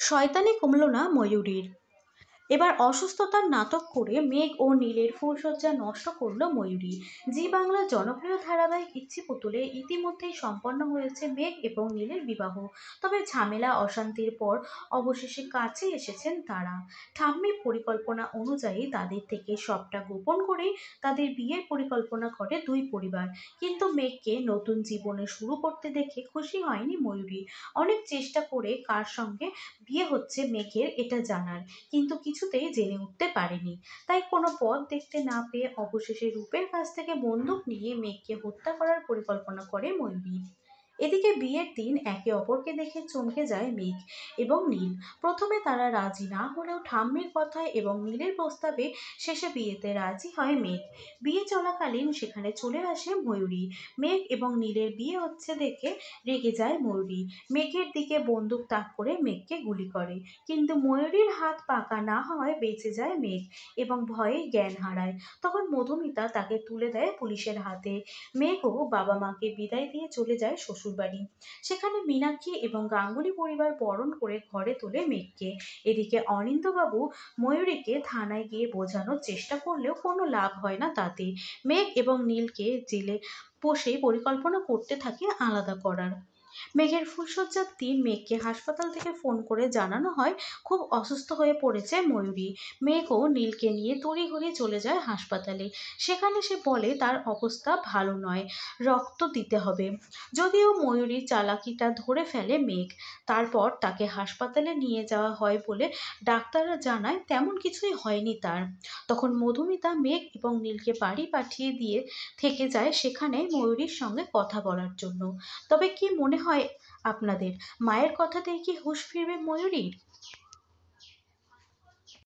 শয়তানি কমল না ময়ূরীর। এবার অসুস্থতার নাটক করে মেঘ ও নীলের ফুলশয্যা নষ্ট করল ময়ূরী। জি বাংলার জনপ্রিয় ধারাবাহিক ইচ্ছি পুতুলে ইতিমধ্যেই সম্পন্ন হয়েছে মেঘ এবং নীলের বিবাহ। তবে ঝামেলা অশান্তির পর অবশেষে কাছে এসেছেন তারা। ঠাম্মির পরিকল্পনা অনুযায়ী তাদের থেকে সবটা গোপন করেই তাদের বিয়ের পরিকল্পনা করে দুই পরিবার। কিন্তু মেঘকে নতুন জীবনে শুরু করতে দেখে খুশি হয়নি ময়ূরী। অনেক চেষ্টা করে কার সঙ্গে বিয়ে হচ্ছে মেঘের এটা জানার, কিন্তু কিছুতেই জেনে উঠতে পারেনি। তাই কোনো পথ দেখতে না পেয়ে অবশেষে রূপের কাছ থেকে বন্দুক নিয়ে মেঘকে হত্যা করার পরিকল্পনা করে ময়ূরী। এদিকে বিয়ের দিন একে অপরকে দেখে চমকে যায় মেঘ এবং নীল। প্রথমে তারা রাজি না হলেও ঠাম্মির কথায় এবং নীলের প্রস্তাবে শেষে বিয়েতে রাজি হয় মেঘ। বিয়ে চলাকালীন সেখানে চলে আসে ময়ূরী। মেঘ এবং নীলের বিয়ে হচ্ছে দেখে রেগে যায় ময়ূরী। মেঘের দিকে বন্দুক তাক করে মেঘকে গুলি করে, কিন্তু ময়ূরীর হাত পাকা না হওয়ায় বেঁচে যায় মেঘ এবং ভয়ে জ্ঞান হারায়। তখন মধুমিতা তাকে তুলে দেয় পুলিশের হাতে। মেঘও বাবা মাকে বিদায় দিয়ে চলে যায় শ্বশুরবাড়ি। সেখানে মীনাক্ষী এবং গাঙ্গুলি পরিবার বরণ করে ঘরে তোলে মেঘকে। এদিকে অনিন্দ্যবাবু ময়ূরীকে থানায় গিয়ে বোঝানোর চেষ্টা করলেও কোনো লাভ হয় না তাতে। মেঘ এবং নীলকে জেলে বসে পরিকল্পনা করতে থাকে আলাদা করার। মেঘের ফুলশয্যার দিন মেঘকে হাসপাতাল থেকে ফোন করে জানানো হয় খুব অসুস্থ হয়ে পড়েছে ময়ূরী। মেঘও নীলকে নিয়ে তড়িঘড়ি চলে যায় হাসপাতালে। সেখানে সে বলে তার অবস্থা ভালো নয়, রক্ত দিতে হবে। যদিও ময়ূরীর চালাকিটা ধরে ফেলে মেঘ। তারপর তাকে হাসপাতালে নিয়ে যাওয়া হয় বলে ডাক্তাররা জানায় তেমন কিছুই হয়নি তার। তখন মধুমিতা মেঘ এবং নীলকে বাড়ি পাঠিয়ে দিয়ে থেকে যায় সেখানে ময়ূরীর সঙ্গে কথা বলার জন্য। তবে কি মনে হয় আপনাদের, মায়ের কথাতেই কি হুঁশ ফিরবে ময়ূরীর?